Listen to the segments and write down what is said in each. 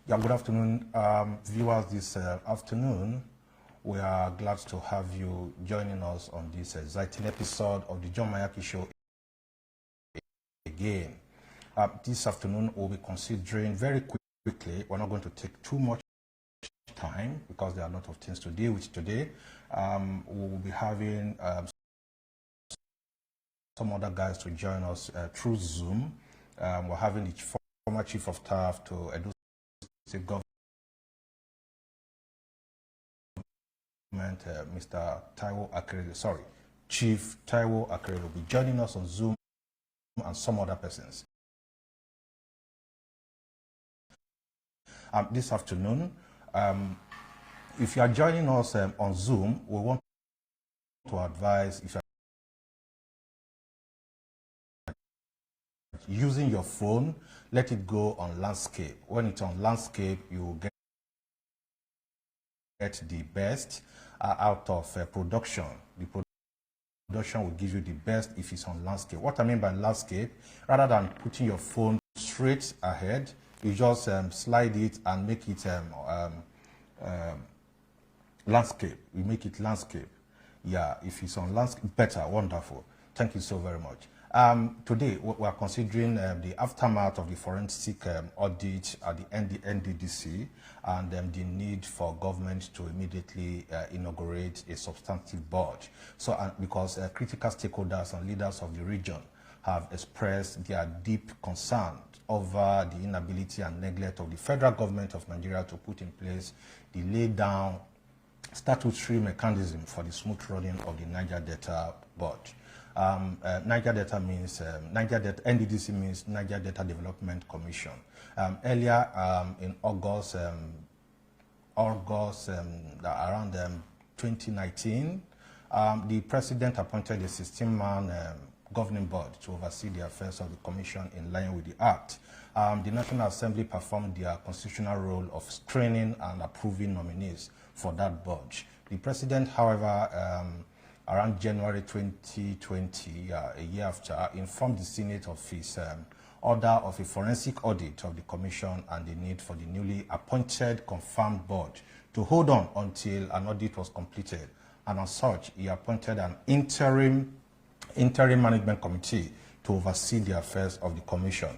Yeah, good afternoon, viewers. This afternoon, we are glad to have you joining us on this exciting episode of the John Mayaki Show again. This afternoon, we'll be considering very quickly. We're not going to take too much time because there are a lot of things to deal with today. We'll be having some other guys to join us through Zoom. We're having the former Chief of Staff to Edo State Government, Mr. Taiwo Akerele, Chief Taiwo Akerele will be joining us on Zoom, and some other persons. This afternoon, if you are joining us on Zoom, we want to advise, if you are using your phone, let it go on landscape. When it's on landscape, you will get the best out of production. The production will give you the best if it's on landscape. What I mean by landscape, rather than putting your phone straight ahead, you just slide it and make it landscape. We make it landscape. Yeah, if it's on landscape, better, wonderful. Thank you so very much. Today, we are considering the aftermath of the forensic audit at the NDDC and the need for government to immediately inaugurate a substantive board. So, because critical stakeholders and leaders of the region have expressed their deep concern over the inability and neglect of the federal government of Nigeria to put in place the laid down statutory mechanism for the smooth running of the Niger Delta board. Niger Delta means NDDC means Niger Delta Development Commission. Earlier in August, around 2019, the president appointed a 16-man governing board to oversee the affairs of the commission in line with the Act. The National Assembly performed their constitutional role of screening and approving nominees for that board. The president, however, around January 2020, a year after, informed the Senate of his order of a forensic audit of the Commission and the need for the newly appointed confirmed board to hold on until an audit was completed. And as such, he appointed an interim management committee to oversee the affairs of the Commission.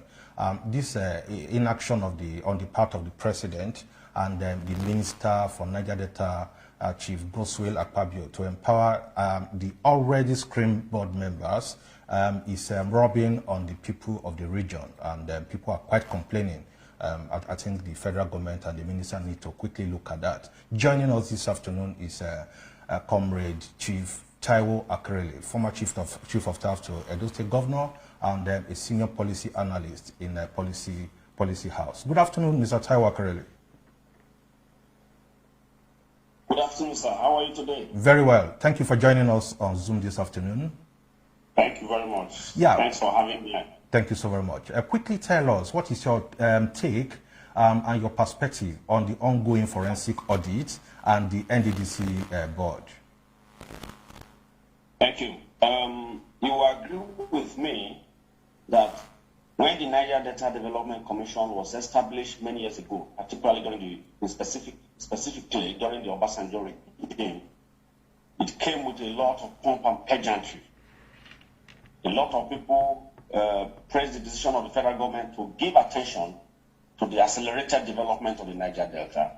This inaction on the part of the President and the Minister for Niger Delta, Chief Goswell Akpabio, to empower the already screened board members is rubbing on the people of the region, and people are quite complaining. I think the federal government and the minister need to quickly look at that. Joining us this afternoon is Comrade Chief Taiwo Akerele, former Chief of Staff to Edo State Governor and a senior policy analyst in Policy House. Good afternoon, Mr. Taiwo Akerele. Good afternoon, sir. How are you today? Very well. Thank you for joining us on Zoom this afternoon. Thank you very much. Yeah. Thanks for having me. Thank you so very much. Quickly tell us, what is your take and your perspective on the ongoing forensic audit and the NDDC board? Thank you. You agree with me that when the Niger Delta Development Commission was established many years ago, particularly during specifically during the Obasanjo regime, it came with a lot of pomp and pageantry. A lot of people praised the decision of the federal government to give attention to the accelerated development of the Niger Delta,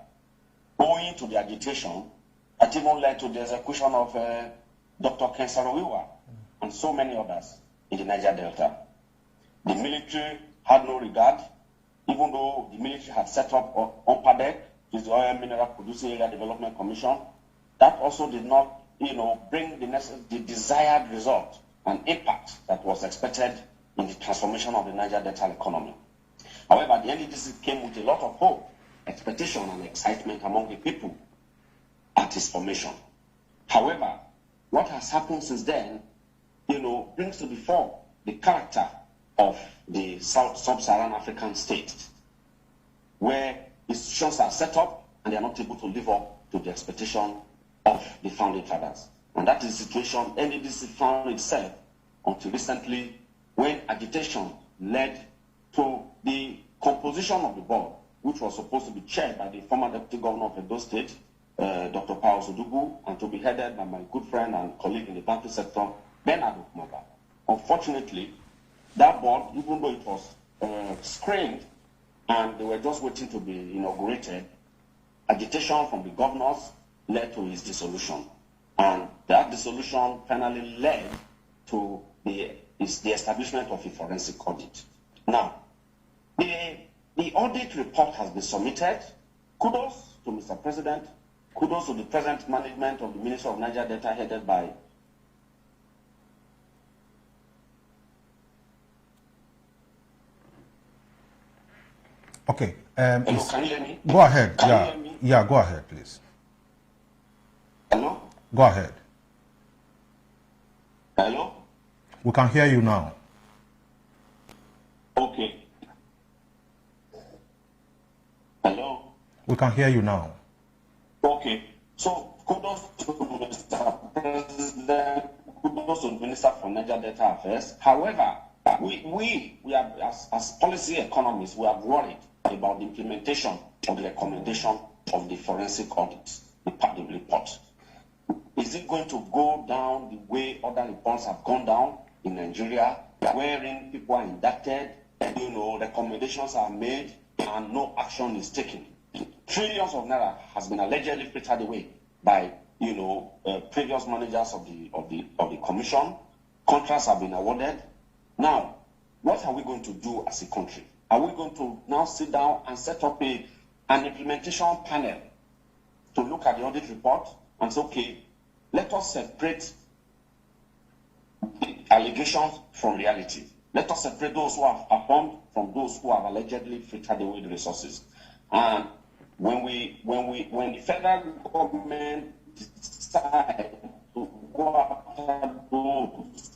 owing to the agitation that even led to the execution of Dr. Ken Saro-Wiwa and so many others in the Niger Delta. The military had no regard, even though the military had set up OMPADEC, which is the Oil Mineral Producing Area Development Commission. That also did not, bring the desired result and impact that was expected in the transformation of the Niger Delta economy. However, the NDDC came with a lot of hope, expectation, and excitement among the people at its formation. However, what has happened since then, brings to the fore the character of the sub-Saharan African states, where institutions are set up and they are not able to live up to the expectation of the founding fathers. And that is the situation NDDC found itself until recently, when agitation led to the composition of the board which was supposed to be chaired by the former Deputy Governor of Edo State, Dr. Paul Sodugu, and to be headed by my good friend and colleague in the banking sector, Bernard Okumaga. Unfortunately, that board, even though it was screened and they were just waiting to be inaugurated, agitation from the governors led to his dissolution. And that dissolution finally led to the establishment of a forensic audit. Now, the audit report has been submitted. Kudos to Mr. President. Kudos to the present management of the Ministry of Niger Delta headed by Okay. Hello, can you hear me? Go ahead. Can yeah. you hear me? Yeah, go ahead, please. Hello? Go ahead. Hello? We can hear you now. Okay. Hello? We can hear you now. Okay. So, kudos to Mr. President, kudos to the Minister for Niger Delta Affairs. However, we are, as policy economists, we are worried about the implementation of the recommendation of the forensic audit, the report. Is it going to go down the way other reports have gone down in Nigeria, wherein people are indicted, recommendations are made, and no action is taken? Trillions of naira has been allegedly frittered away by previous managers of the commission. Contracts have been awarded. Now, what are we going to do as a country? Are we going to now sit down and set up an implementation panel to look at the audit report and say, okay, let us separate the allegations from reality. Let us separate those who have performed from those who have allegedly frittered away the resources. And when the federal government decide to go after those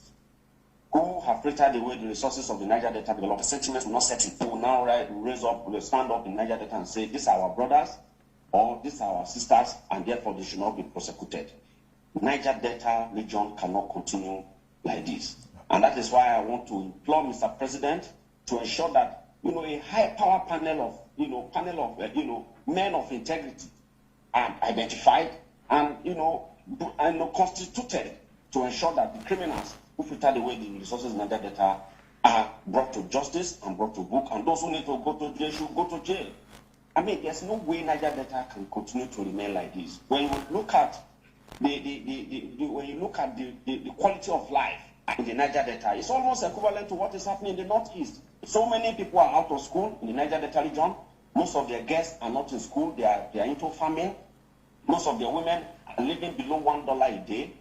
who have frittered away the resources of the Niger Delta development, the sentiments will not set in. They will now stand up in Niger Delta and say, these are our brothers or these are our sisters, and therefore they should not be prosecuted. Niger Delta region cannot continue like this. And that is why I want to implore Mr. President to ensure that, a high power panel of, men of integrity are identified and, constituted to ensure that the criminals who frittered away the resources in Niger Delta are brought to justice and brought to book, and those who need to go to jail should go to jail. I mean, there's no way Niger Delta can continue to remain like this. When you look at the quality of life in the Niger Delta, it's almost equivalent to what is happening in the Northeast. So many people are out of school in the Niger Delta region. Most of their guests are not in school. They are into farming. Most of their women are living below $1 a day.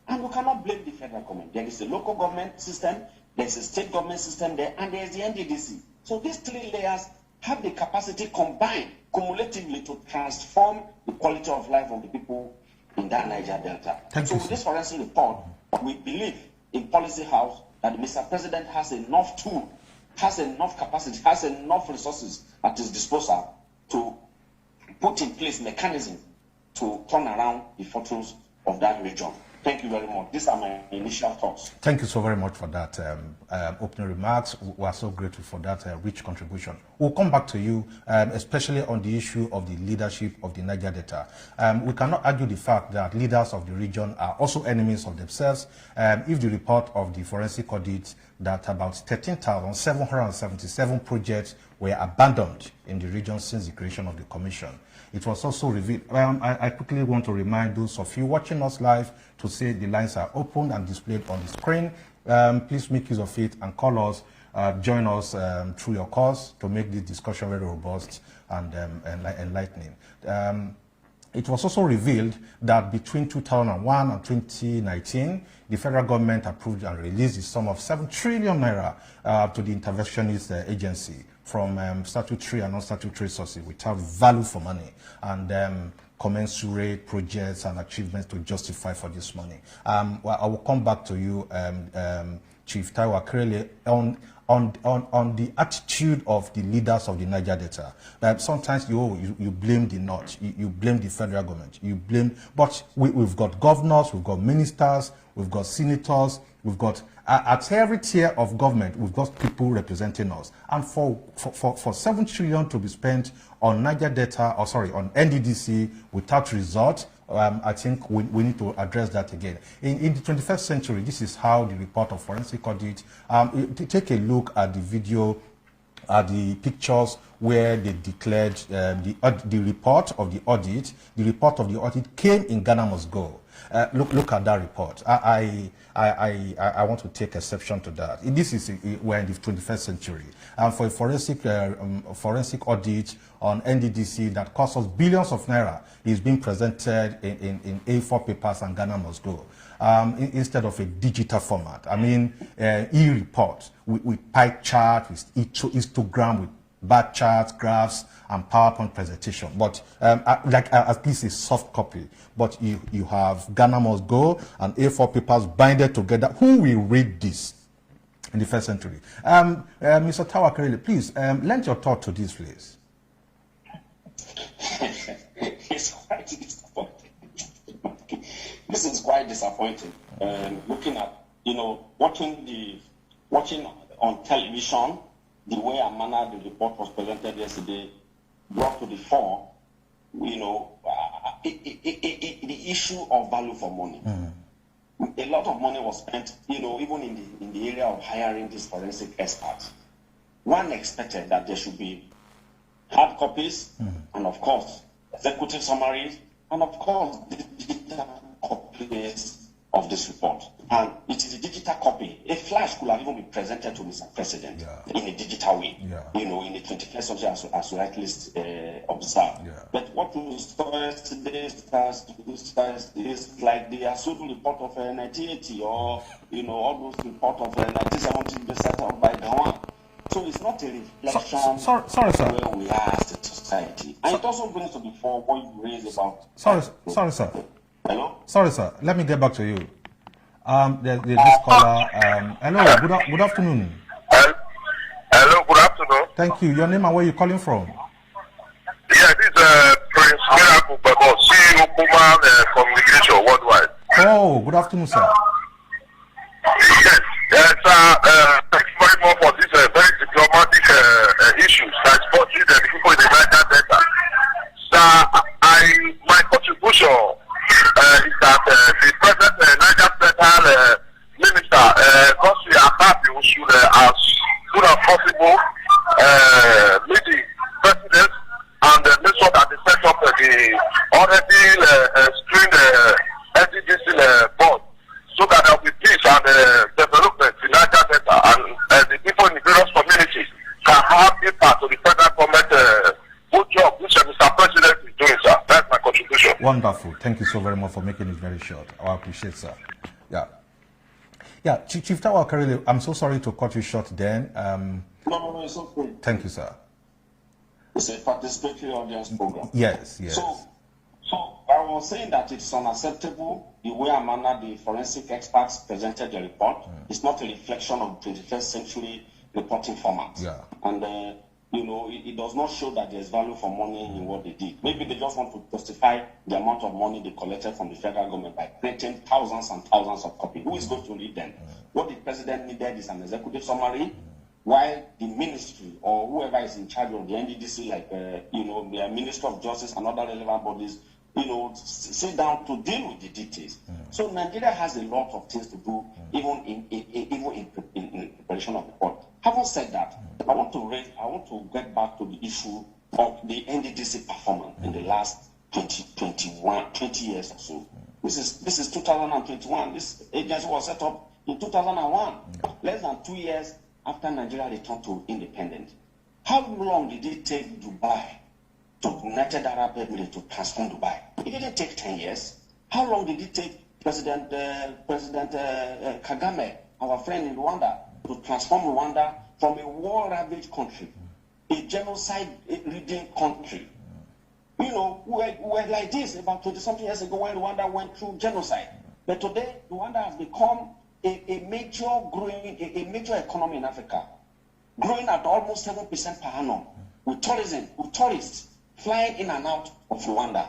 And we cannot blame the federal government. There is a local government system, there's a state government system there, and there's the NDDC. So these three layers have the capacity combined cumulatively to transform the quality of life of the people in that Niger Delta. So with this forensic report, we believe in Policy House that Mr. President has enough tools, has enough capacity, has enough resources at his disposal to put in place mechanisms to turn around the fortunes of that region. Thank you very much. These are my initial thoughts. Thank you so very much for that opening remarks. We are so grateful for that rich contribution. We'll come back to you, especially on the issue of the leadership of the Niger Delta. We cannot argue the fact that leaders of the region are also enemies of themselves. If the report of the forensic audit that about 13,777 projects were abandoned in the region since the creation of the commission. It was also revealed. I quickly want to remind those of you watching us live to say the lines are open and displayed on the screen. Please make use of it and call us, join us through your calls to make this discussion very robust and enlightening. It was also revealed that between 2001 and 2019, the federal government approved and released the sum of 7 trillion naira to the interventionist agency from statutory and non-statutory sources without value for money and commensurate projects and achievements to justify for this money. Well, I will come back to you, Chief Taiwo Akerele on the attitude of the leaders of the Niger Delta. That sometimes you blame the North, you blame the federal government, but we've got governors, we've got ministers, we've got senators, we've got at every tier of government, we've got people representing us. And for 7 trillion to be spent on Niger Delta, or sorry, on NDDC without result, I think we need to address that again. In the 21st century, this is how the report of forensic audit, take a look at the video, the pictures where they declared the report of the audit. The report of the audit came in Ghana Must Go. Look at that report. I want to take exception to that. We're in the 21st century. For a forensic audit on NDDC that costs us billions of naira is being presented in A4 papers and Ghana Must Go. Instead of a digital format. I mean, e-report with pie chart, with histogram, with bar charts, graphs, and PowerPoint presentation. But at least a soft copy. But you have Ghana Must Go and A4 papers binded together. Who will read this in the first century? Mr. Taiwo Akerele, please lend your thought to this, please. It's quite disappointing. This is quite disappointing. Looking at, watching on television, the way and manner the report was presented yesterday brought to the fore, the issue of value for money. A lot of money was spent, even in the area of hiring these forensic experts. One expected that there should be hard copies, and of course, executive summaries, and of course, digital copies of this report. And it is a digital copy. A flash could have even been presented to Mr. President in a digital way, in the 21st century, as you rightly observed. But what we saw yesterday is like the Asudu report of 1980 or, all those reports of 1970 set up by Gawan. So it's not a reflection sorry, sir. where we are as a society. And it also brings to the fore what you raised about... Sorry, sir. Hello? Sorry, sir. Let me get back to you. There's this caller. Hello, good afternoon. Hello, good afternoon. Thank you. Your name and where you're calling from? Yeah, this is Prince Miracle Babo, CEO Puma Communication Worldwide. Oh, good afternoon, sir. Yes, thank you very much for this very diplomatic issues that's bothering the people in the Niger Delta. Sir, my contribution is that the present Niger Delta Minister, Gosi Akabi, should, as soon as possible, meet the president and make sure that they set up the already screened NDDC board, so that there will be peace and development in Niger Delta, and the people in the various communities can have impact to the federal government. Good job, which Mr. President is doing, sir. That's my contribution. Wonderful. Thank you so very much for making it very short. I appreciate, sir. Yeah, Chief Taiwo Akerele, I'm so sorry to cut you short then. No, it's okay. Thank you, sir. It's a participatory audience program. Yes. So I was saying that it's unacceptable the way and manner the forensic experts presented the report. It's not a reflection of 21st century reporting format. And it does not show that there's value for money in what they did. Maybe they just want to justify the amount of money they collected from the federal government by printing thousands and thousands of copies. Who is going to read them? What the president needed is an executive summary, while the ministry or whoever is in charge of the NDDC, like the Minister of Justice and other relevant bodies, sit down to deal with the details. So Nigeria has a lot of things to do, even in preparation of the report. Having said that, I want to get back to the issue of the NDDC performance in the last 20 years or so. This is 2021. This agency was set up in 2001, less than 2 years after Nigeria returned to independence. How long did it take Dubai, to United Arab Emirates, to transform Dubai? It didn't take 10 years. How long did it take President Kagame, our friend in Rwanda, to transform Rwanda from a war-ravaged country, a genocide-ridden country? We were like this about 20-something years ago when Rwanda went through genocide. But today, Rwanda has become a major economy in Africa, growing at almost 7% per annum, with tourism, with tourists flying in and out of Rwanda.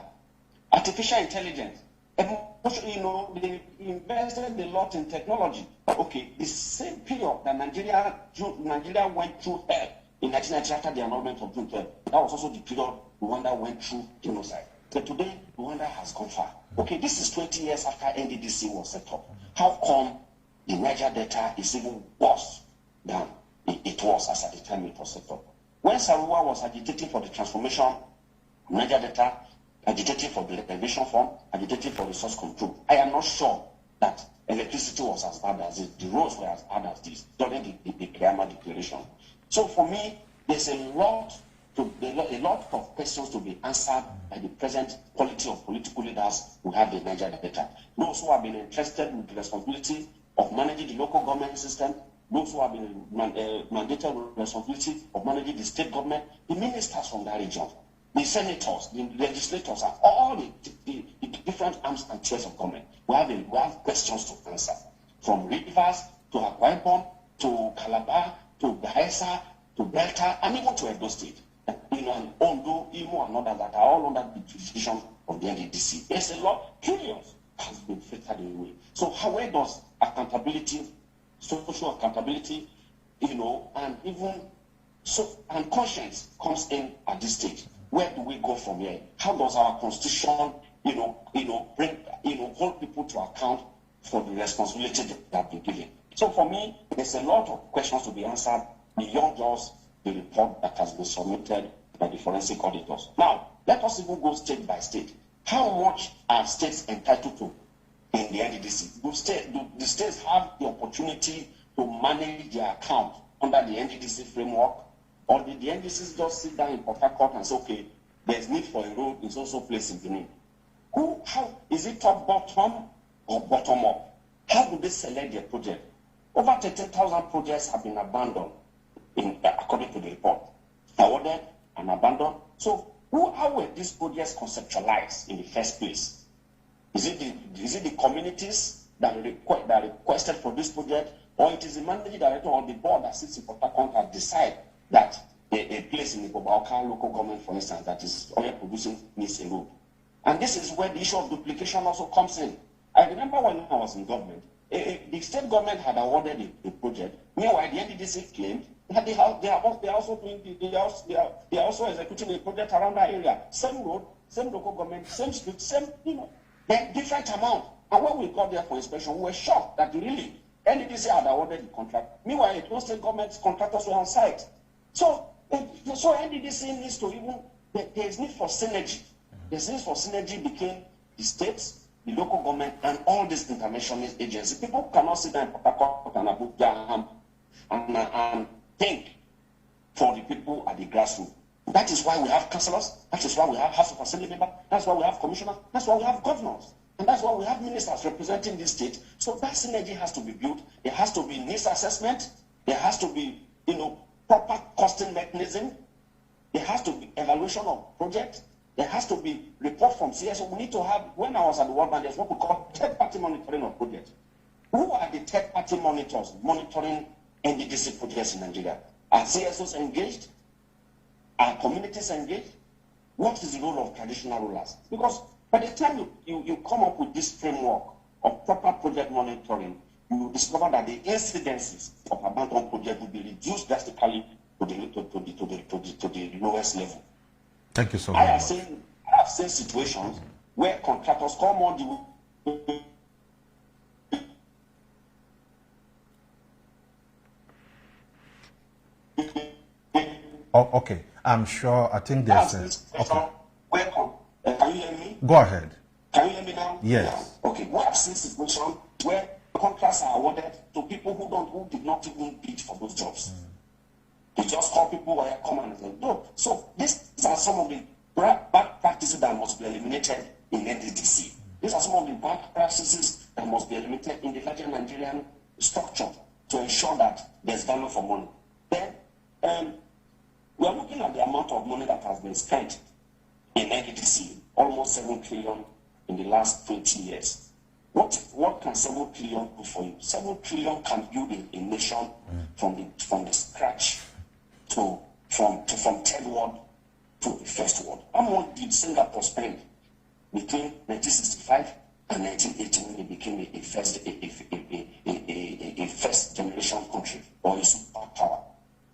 Artificial intelligence, you know, they invested a lot in technology. Okay, the same period that Nigeria went through hell in 1990 after the annulment of June 12, that was also the period Rwanda went through genocide. But today, Rwanda has gone far. Okay, this is 20 years after NDDC was set up. How come the Niger Delta is even worse than it was as at the time it was set up? When Saruwa was agitating for the transformation of Niger Delta, agitating for the reservation fund, agitating for resource control, I am not sure that electricity was as bad as it, the roads were as bad as this during the Kayama declaration. So for me, there's a lot of questions to be answered by the present quality of political leaders who have the Niger Delta. Those who have been entrusted with the responsibility of managing the local government system, those who have been mandated with the responsibility of managing the state government, the ministers from that region, the senators, the legislators, and all the different arms and tiers of government. We have questions to answer. From Rivers to Akwa Ibom to Calabar to Bayelsa to Delta and even to Edo State. You know, and Ondo, Imo, and others that are all under the jurisdiction of the NDDC. There's a lot, trillions has been filtered away. So where does accountability, social accountability, you know, and even and conscience comes in at this stage? Where do we go from here? How does our constitution, hold people to account for the responsibility that they have been given? So for me, there's a lot of questions to be answered beyond just the report that has been submitted by the forensic auditors. Now, let us even go state by state. How much are states entitled to in the NDDC? Do the states have the opportunity to manage their account under the NDDC framework? Or did the NDDC just sit down in Port Harcourt and say, okay, there's need for a road in so place in Benin? How is it top-bottom or bottom-up? How do they select their project? Over 13,000 projects have been abandoned, according to the report. Awarded and abandoned. So how were these projects conceptualized in the first place? Is it the communities that requested for this project, or it is the managing director or the board that sits in Port Harcourt that decide that a place in the Bobauka local government, for instance, that is oil producing needs a road? And this is where the issue of duplication also comes in. I remember when I was in government, the state government had awarded a project. Meanwhile, the NDDC claimed that they are also executing a project around that area. Same road, same local government, same street, same, then different amount. And when we got there for inspection, we were shocked that really NDDC had awarded the contract. Meanwhile, those state government contractors were on site. So NDDC needs to there is need for synergy. There's need for synergy between the states, the local government, and all these interventionist agencies. People cannot sit down in Port Harcourt and Abuja and think for the people at the grassroots. That is why we have councillors. That is why we have House of Assembly members. That's why we have commissioners. That's why we have governors. And that's why we have ministers representing this state. So that synergy has to be built. There has to be needs assessment. There has to be, proper costing mechanism. There has to be evaluation of projects. There has to be report from CSO. We need to have, when I was at the World Bank, there's what we call third-party monitoring of projects. Who are the third-party monitors monitoring NDDC projects in Nigeria? Are CSOs engaged? Are communities engaged? What is the role of traditional rulers? Because by the time you come up with this framework of proper project monitoring, you will discover that the incidences of abandoned projects will be reduced drastically to the lowest level. Thank you so much. I have seen situations where contractors come on the Oh, okay. I'm sure. I think there's okay. Can you hear me? Go ahead. Can you hear me now? Yes. Yeah. Okay. We have seen situations where contracts are awarded to people who did not even bid for those jobs. They just call people who come and say, no. So these are some of the bad practices that must be eliminated in NDDC. These are some of the bad practices that must be eliminated in the larger Nigerian structure to ensure that there's value for money. Then we are looking at the amount of money that has been spent in NDDC, almost 7 trillion in the last 20 years. What can 7 trillion do for you? 7 trillion can build a nation from the scratch from third world to the first world. How much did Singapore spend between 1965 and 1980 when it became a first generation country or a superpower?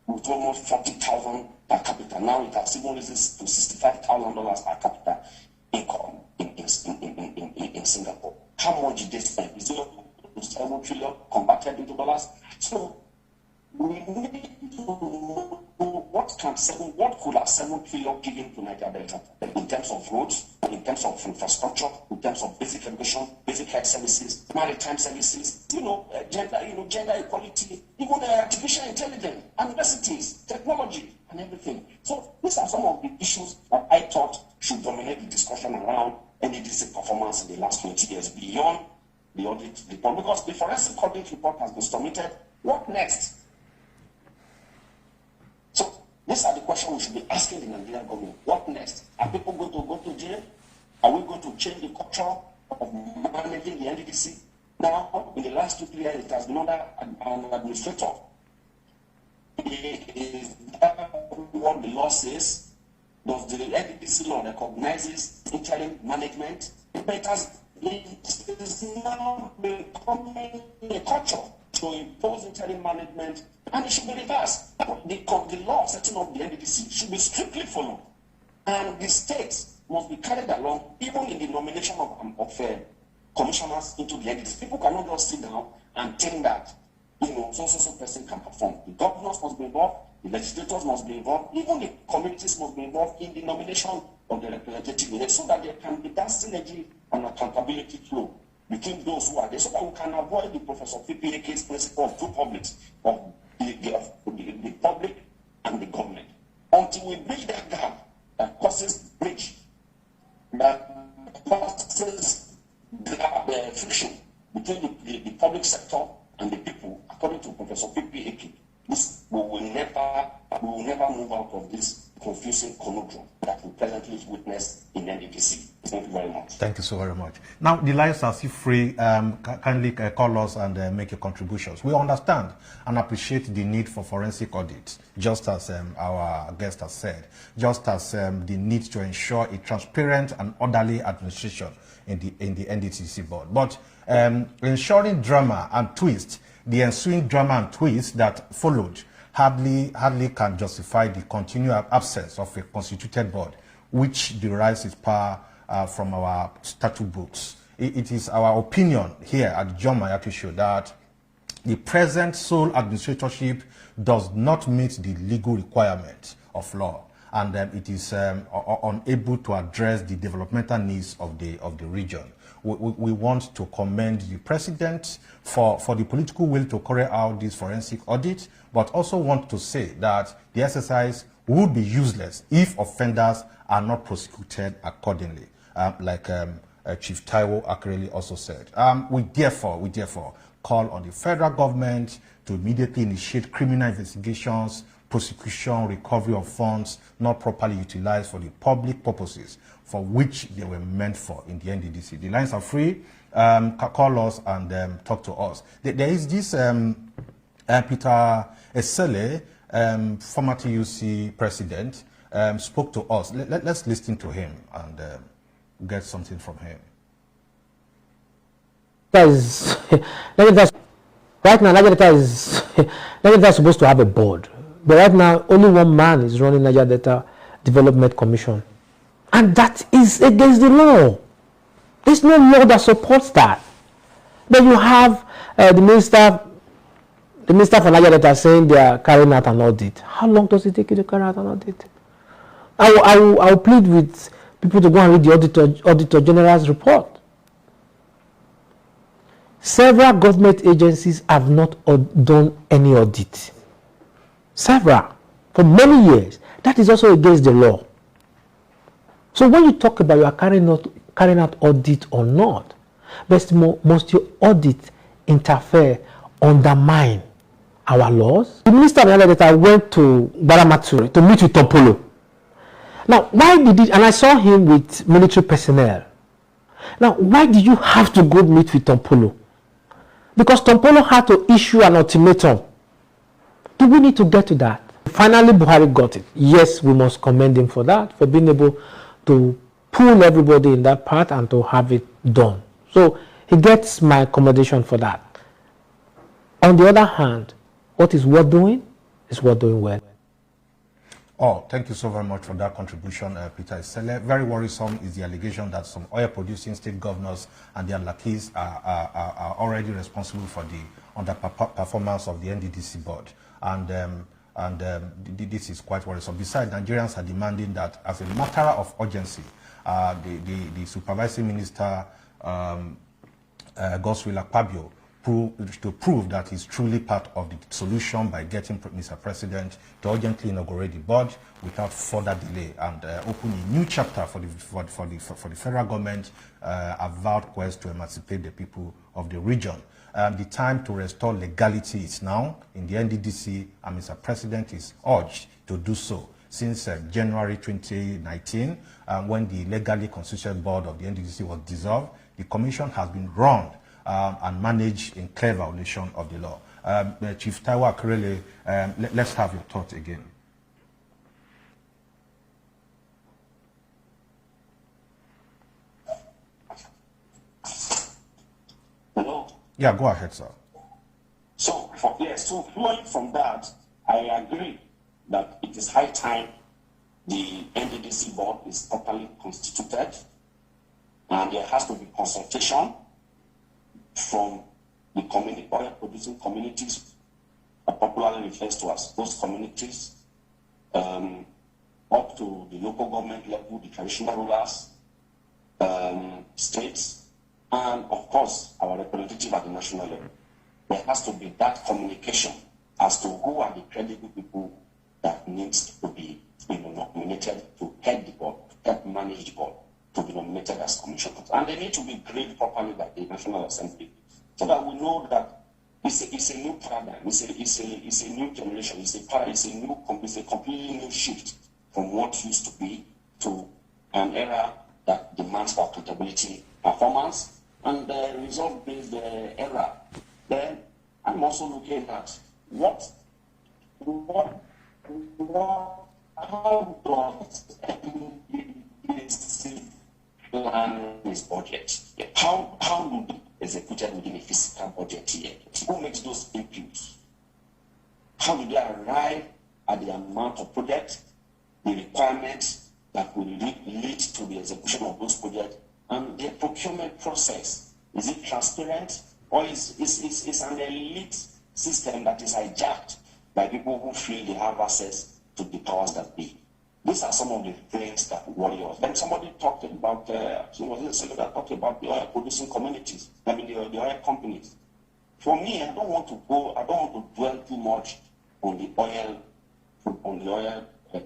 With almost 40,000 per capita. Now it has even risen to $65,000 per capita income in Singapore. How much did they spend? Is it 7 trillion converted into dollars? So we need to know what could have 7 trillion given to Niger Delta in terms of roads, in terms of infrastructure, in terms of basic education, basic health services, maritime services, gender equality, even artificial intelligence, universities, technology, and everything. So these are some of the issues that I thought should dominate the discussion around NDDC performance in the last 20 years beyond the audit report, because the forensic audit report has been submitted. What next? So these are the questions we should be asking the Nigerian government. What next? Are people going to go to jail? Are we going to change the culture of managing the NDDC? Now, in the last 2-3 years, it has been under an administrator. Is that what the law says? Does the NDDC law recognizes interim management? But it is now becoming a culture to impose interim management, and it should be reversed. The law setting up the NDDC should be strictly followed, and the states must be carried along, even in the nomination of commissioners into the NDDC. People cannot just sit down and think that so person can perform. The governors must be involved, the legislators must be involved, even the communities must be involved in the nomination of the representative units, so that there can be that synergy and accountability flow between those who are there, so that we can avoid the Professor PPAK's principle of two publics, of the public and the government. Until we bridge that gap, that causes friction between the public sector and the people, according to Professor PPAK, we will never move out of this confusing conundrum that we presently witness in NDDC. Thank you very much. Thank you so very much. Now, the lines are still free. Kindly call us and make your contributions. We understand and appreciate the need for forensic audits, just as our guest has said, just as the need to ensure a transparent and orderly administration in the NDDC board. But ensuring drama and twist, the ensuing drama and twist that followed hardly can justify the continued absence of a constituted board, which derives its power from our statute books. It is our opinion here at the John Mayaki Show that the present sole administratorship does not meet the legal requirements of law, and it is unable to address the developmental needs of the region. We want to commend the president for the political will to carry out this forensic audit, but also want to say that the exercise would be useless if offenders are not prosecuted accordingly, like Chief Taiwo accurately also said. We therefore call on the federal government to immediately initiate criminal investigations, prosecution, recovery of funds not properly utilized for the public purposes for which they were meant for in the NDDC. The lines are free. Call us and talk to us. There is this Peter Esele, former TUC president, spoke to us. Let's listen to him and get something from him. Right now, Niger Delta is supposed to have a board. But right now, only one man is running Niger Delta Development Commission. And that is against the law. There's no law that supports that. Then you have the minister for Niger Delta saying they are carrying out an audit. How long does it take you to carry out an audit? I will plead with people to go and read the Auditor General's report. Several government agencies have not done any audit. Several. For many years. That is also against the law. So when you talk about you are carrying out audit or not, must your audit interfere, undermine our laws? The Minister of Niger Delta went to Baramaturi to meet with Topolo. Now, why did it? And I saw him with military personnel. Now, why did you have to go meet with Tompolo? Because Tompolo had to issue an ultimatum. Do we need to get to that? Finally, Buhari got it. Yes, we must commend him for that, for being able to pull everybody in that part and to have it done. So he gets my accommodation for that. On the other hand, what is worth doing is worth doing well. Oh, thank you so very much for that contribution, Peter Isele. Very worrisome is the allegation that some oil-producing state governors and their lackeys are already responsible for the underperformance of the NDDC board. And this is quite worrisome. Besides, Nigerians are demanding that, as a matter of urgency, the supervising minister, Godswill Akpabio, to prove that he's truly part of the solution by getting Mr. President to urgently inaugurate the board without further delay and open a new chapter for the federal government avowed quest to emancipate the people of the region. The time to restore legality is now in the NDDC, and Mr. President is urged to do so. Since January 2019, when the legally constituted board of the NDDC was dissolved, the commission has been run and managed in clear violation of the law. Chief Taiwo Akerele, let's have your thoughts again. Hello? Yeah, go ahead, sir. So flowing from that, I agree that it is high time the NDDC board is properly constituted, and there has to be consultation from the community, oil-producing communities, popularly refers to as those communities, up to the local government level, the traditional rulers, states, and of course, our representative at the national level. There has to be that communication as to who are the credible people that needs to be nominated to head the board, to help manage the board, to be nominated as commissioners. And they need to be graded properly by the National Assembly, so that we know that it's a new paradigm, it's a new generation, it's a completely new shift from what used to be to an era that demands for accountability, performance, and the result-based era. Then I'm also looking at how does NDDC plan his budget? How will be executed within a fiscal budget here? Who makes those inputs? How do they arrive at the amount of projects, the requirements that will lead to the execution of those projects, and the procurement process? Is it transparent, or is an elite system that is hijacked by people who feel they have access to the powers that be? These are some of the things that worry us. Then somebody talked about, talked about the oil-producing communities, the oil companies. For me, I don't want to dwell too much on the oil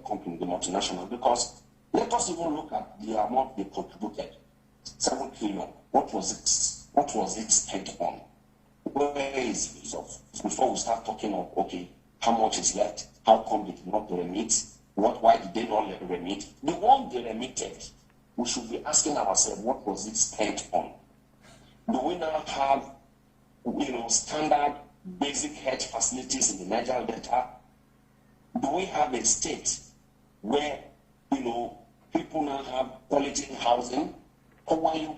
company, the multinational, because let us even look at the amount they contributed. 7 trillion. What was it spent on? Where is the result? Before we start talking of, okay, how much is left? How come they did not remit? Why did they not remit? The one they remitted, we should be asking ourselves, what was it spent on? Do we now have, standard basic health facilities in the Niger Delta? Do we have a state where, people now have quality housing? Or when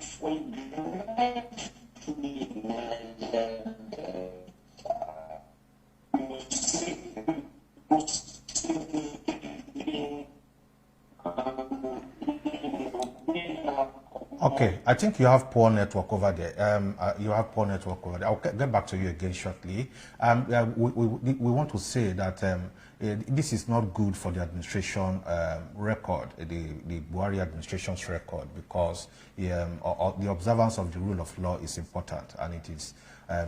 Okay, I think you have poor network over there. I'll get back to you again shortly. We want to say that this is not good for the administration record, the Buhari administration's record, because the observance of the rule of law is important, and it is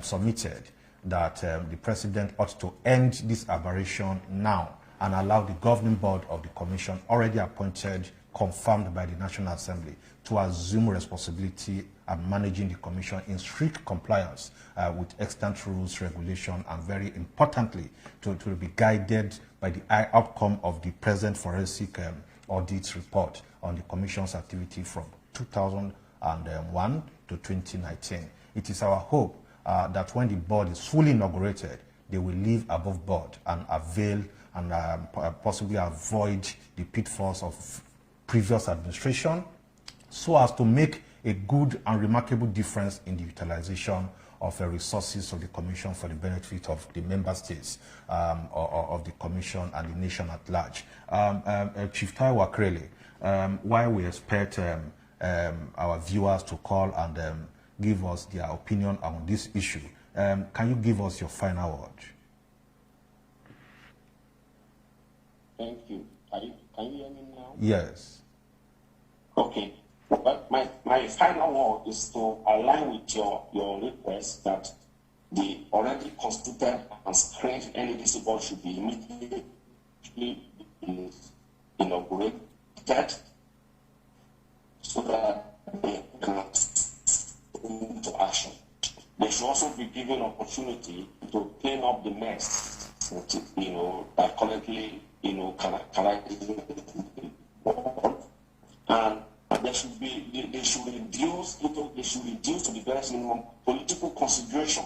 submitted that the president ought to end this aberration now and allow the governing board of the commission, already appointed, confirmed by the National Assembly, to assume responsibility and managing the commission in strict compliance with extant rules, regulation, and very importantly, to be guided by the outcome of the present forensic audit report on the commission's activity from 2000 to 2019. It is our hope that when the board is fully inaugurated, they will live above board and avail and possibly avoid the pitfalls of previous administration, so as to make a good and remarkable difference in the utilization of the resources of the Commission for the benefit of the member states of the Commission and the nation at large. Chief Taiwo Akrele, while we expect our viewers to call and give us their opinion on this issue, can you give us your final word? Thank you. Can you hear me now? Yes. Okay. But my final word is to align with your request that the already constituted and screened NDDC board should be immediately inaugurated so that they can go into action. They should also be given opportunity to clean up the mess, that currently, characterizes the board, and they should reduce to the very minimum political consideration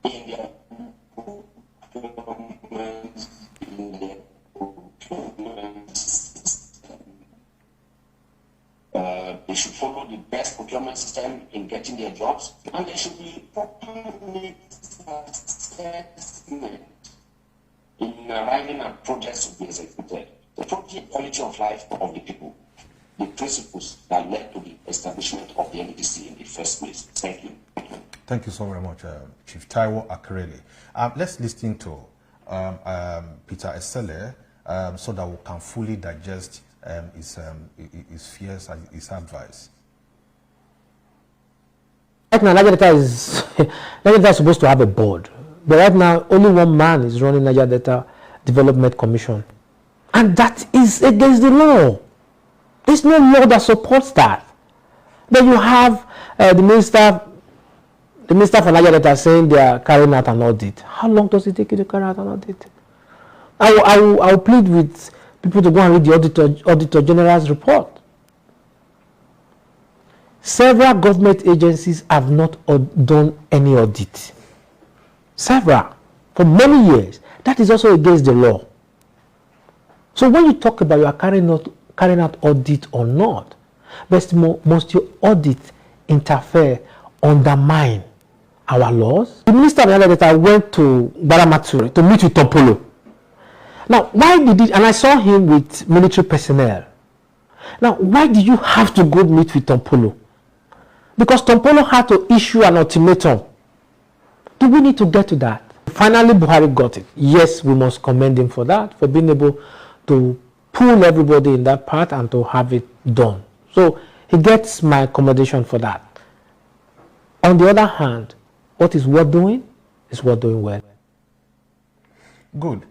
in their procurement, system. They should follow the best procurement system in getting their jobs, and there should be proper assessment in arriving at projects to be executed. The project quality of life of the people, the principles that led to the establishment of the NDDC in the first place. Thank you. Thank you so very much, Chief Taiwo Akrele. Let's listen to Peter Esele so that we can fully digest his fears and his advice. Right now, Niger Delta is supposed to have a board, but right now only one man is running Niger Delta Development Commission, and that is against the law. There's no law that supports that. Then you have the minister for Niger Delta saying they are carrying out an audit. How long does it take you to carry out an audit? I will plead with people to go and read the Auditor General's report. Several government agencies have not done any audit. Several. For many years. That is also against the law. So when you talk about you are carrying out audit or not, must your audit interfere, undermine our laws? The Minister of Niger Delta went to Baramaturi to meet with Tompolo. Now, why did it, and I saw him with military personnel. Now, why did you have to go meet with Tompolo? Because Tompolo had to issue an ultimatum. Do we need to get to that? Finally, Buhari got it. Yes, we must commend him for that, for being able to pull everybody in that part and to have it done. So he gets my accommodation for that. On the other hand, what is worth doing is worth doing well. Good.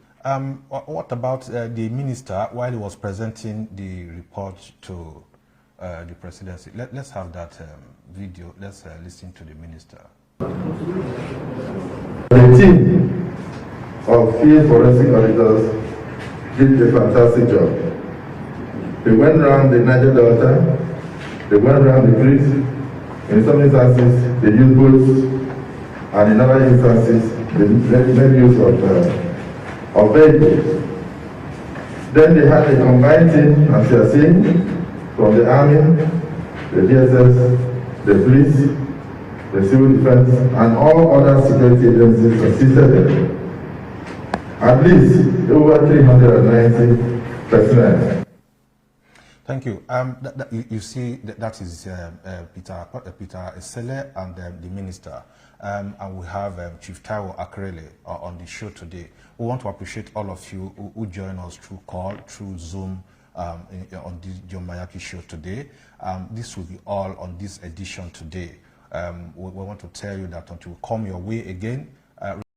What about the minister while he was presenting the report to the presidency? Let's have that video. Let's listen to the minister. The team of field forensic auditors did a fantastic job. They went around the Niger Delta, they went around the creeks. In some instances, they used boats, and in other instances, they made use of vehicles. Then they had a combined team, as you are seeing, from the Army, the DSS, the police, the civil defense, and all other security agencies assisted them. At least over 390 personnel. Thank you. You see, that is Peter Esele and the minister. And we have Chief Taiwo Akrele on the show today. We want to appreciate all of you who join us through call, through Zoom, on this John Mayaki show today. This will be all on this edition today. We want to tell you that until we come your way again,